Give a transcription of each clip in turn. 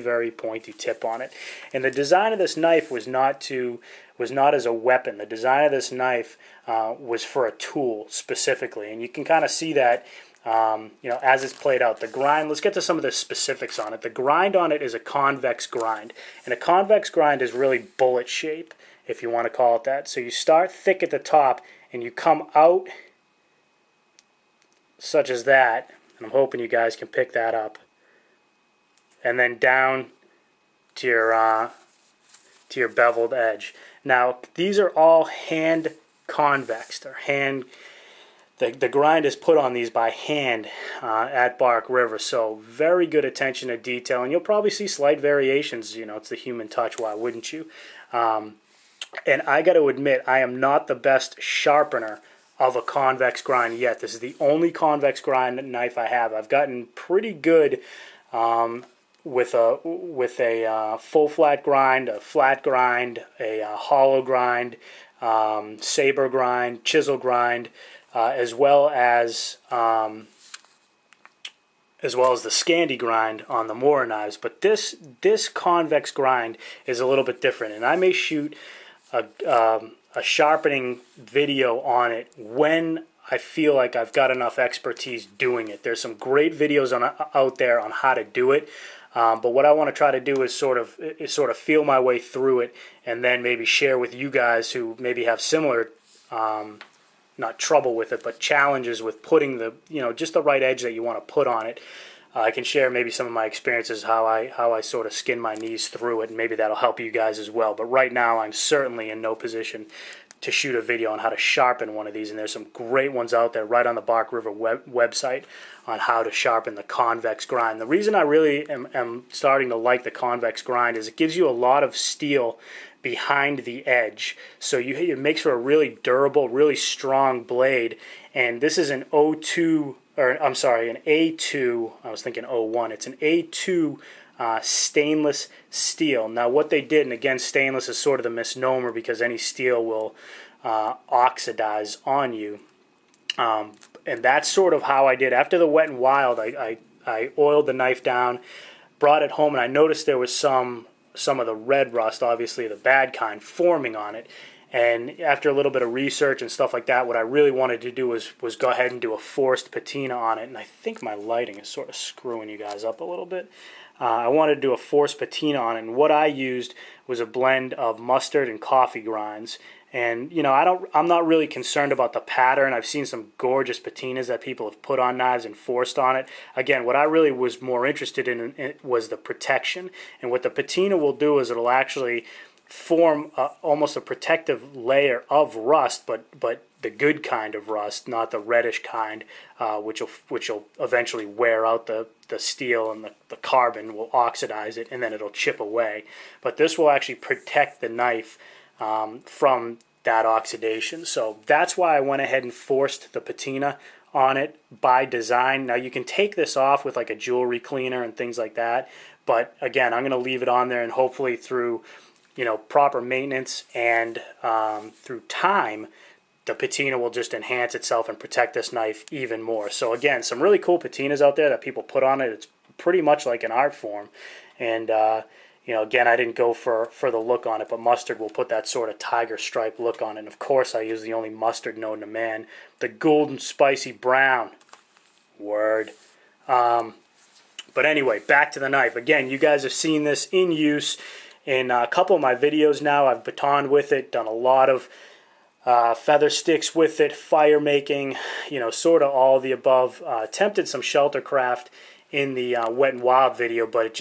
very pointy tip on it. And the design of this knife was not as a weapon. The design of this knife was for a tool specifically, and you can kind of see that as it's played out. The grind, let's get to some of the specifics on it. The grind on it is a convex grind, and a convex grind is really bullet shape, if you want to call it that. So you start thick at the top, and you come out such as that, and I'm hoping you guys can pick that up, and then down to your beveled edge. Now, these are all hand convex. They're hand. The grind is put on these by hand at Bark River, so very good attention to detail, and you'll probably see slight variations. It's the human touch. Why wouldn't you? And I got to admit, I am not the best sharpener of a convex grind yet. This is the only convex grind knife I have. I've gotten pretty good with a full flat grind, a flat grind, a hollow grind, saber grind, chisel grind, as well as the Scandi grind on the Mora knives. But this convex grind is a little bit different, and I may shoot a sharpening video on it when I feel like I've got enough expertise doing it. There's some great videos out there on how to do it, but what I want to try to do is sort of feel my way through it, and then maybe share with you guys who maybe have similar not trouble with it, but challenges with putting just the right edge that you want to put on it. I can share maybe some of my experiences, how I sort of skin my knees through it, and maybe that'll help you guys as well. But right now, I'm certainly in no position to shoot a video on how to sharpen one of these, and there's some great ones out there right on the Bark River website on how to sharpen the convex grind. The reason I really am starting to like the convex grind is it gives you a lot of steel behind the edge, so it makes for a really durable, really strong blade. And this is an A2. I was thinking 01. It's an A2 stainless steel. Now, what they did, and again, stainless is sort of the misnomer because any steel will oxidize on you. And that's sort of how I did. After the Wet and Wild, I oiled the knife down, brought it home, and I noticed there was some of the red rust, obviously the bad kind, forming on it. And after a little bit of research and stuff like that, what I really wanted to do was go ahead and do a forced patina on it. And I think my lighting is sort of screwing you guys up a little bit. I wanted to do a forced patina on it, and what I used was a blend of mustard and coffee grinds. And I'm not really concerned about the pattern. I've seen some gorgeous patinas that people have put on knives and forced on it. Again, what I really was more interested in was the protection. And what the patina will do is it'll actually form almost a protective layer of rust, but the good kind of rust, not the reddish kind, which will eventually wear out the steel, and the carbon will oxidize it, and then it'll chip away. But this will actually protect the knife from that oxidation. So that's why I went ahead and forced the patina on it by design. Now, you can take this off with like a jewelry cleaner and things like that, but again, I'm going to leave it on there, and hopefully through proper maintenance and through time, the patina will just enhance itself and protect this knife even more. So again, some really cool patinas out there that people put on it. It's pretty much like an art form. And again, I didn't go for the look on it, but Mustard will put that sort of tiger stripe look on it. And of course, I use the only mustard known to man, the golden spicy brown. Word. But anyway, back to the knife. Again, you guys have seen this in use in a couple of my videos now. I've batoned with it, done a lot of feather sticks with it, fire making, sort of all of the above. Attempted some shelter craft in the Wet and Wild video, but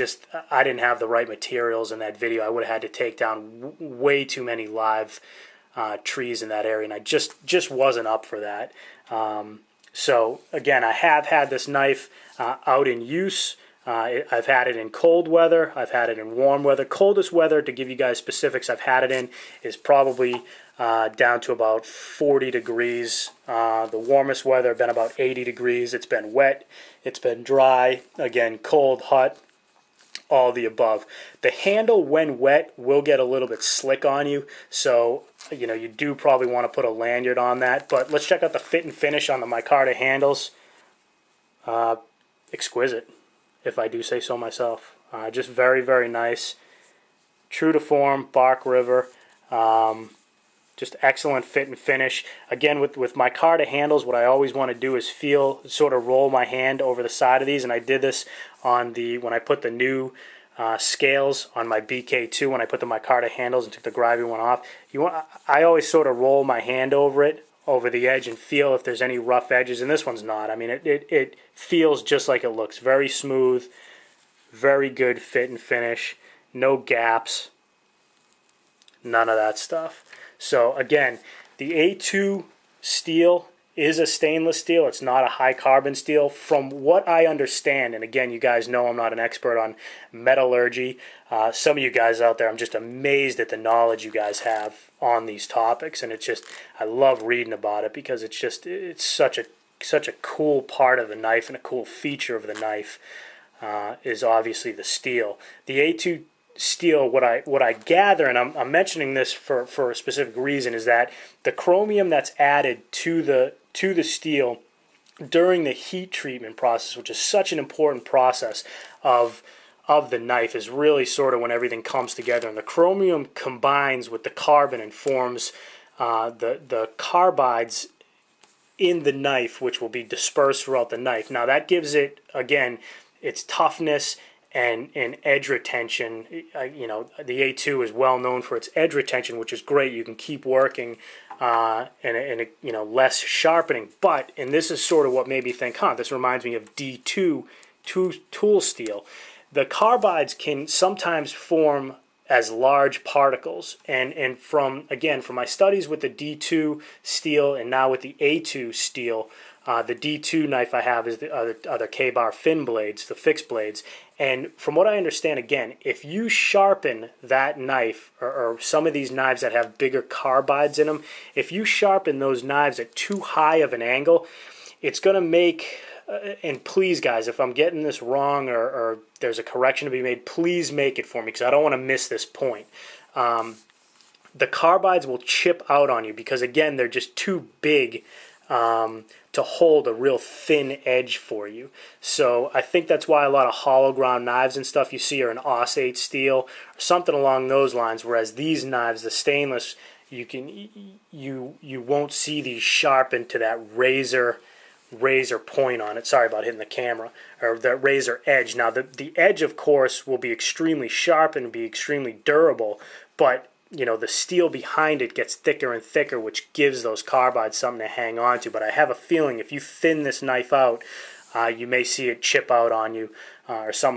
I didn't have the right materials in that video. I would have had to take down way too many live trees in that area, and I just wasn't up for that. So again, I have had this knife out in use. I've had it in cold weather. I've had it in warm weather. Coldest weather, to give you guys specifics, I've had it in is probably down to about 40 degrees. The warmest weather been about 80 degrees. It's been wet. It's been dry. Again, cold, hot, all the above. The handle, when wet, will get a little bit slick on you. So, you do probably want to put a lanyard on that. But let's check out the fit and finish on the Micarta handles. Exquisite, if I do say so myself. Just very, very nice. True to form, bark river. Just excellent fit and finish. Again, with micarta handles, what I always want to do is sort of roll my hand over the side of these, and I did this when I put the new scales on my BK2, when I put the micarta handles and took the grimy one off. I always sort of roll my hand over it, over the edge, and feel if there's any rough edges, and this one's not. I mean, it feels just like it looks. Very smooth, very good fit and finish, no gaps, none of that stuff. So again, the A2 steel is a stainless steel. It's not a high carbon steel. From what I understand, and again, you guys know I'm not an expert on metallurgy. Some of you guys out there, I'm just amazed at the knowledge you guys have on these topics, and I love reading about it because it's such a cool part of the knife, and a cool feature of the knife is obviously the steel. The A2 steel, what I gather, and I'm mentioning this for a specific reason, is that the chromium that's added to the steel during the heat treatment process, which is such an important process of the knife, is really sort of when everything comes together, and the chromium combines with the carbon and forms the carbides in the knife, which will be dispersed throughout the knife. Now that gives it, again, its toughness and edge retention. The A2 is well known for its edge retention, which is great. You can keep working and less sharpening. But, and this is sort of what made me think, this reminds me of D2 tool steel. The carbides can sometimes form as large particles, and from my studies with the D2 steel and now with the A2 steel, the D2 knife I have is the other K-bar fin blades, the fixed blades. And from what I understand, again, if you sharpen that knife, or some of these knives that have bigger carbides in them, if you sharpen those knives at too high of an angle, it's going to make, and please guys, if I'm getting this wrong or there's a correction to be made, please make it for me because I don't want to miss this point. The carbides will chip out on you because, again, they're just too big to hold a real thin edge for you. So I think that's why a lot of hollow ground knives and stuff you see are an Aus-8 steel or something along those lines, whereas these knives, the stainless, you won't see these sharpened to that razor point on it. Sorry about hitting the camera. Or that razor edge. Now the edge, of course, will be extremely sharp and be extremely durable, but the steel behind it gets thicker and thicker, which gives those carbides something to hang on to. But I have a feeling if you thin this knife out, you may see it chip out on you, or something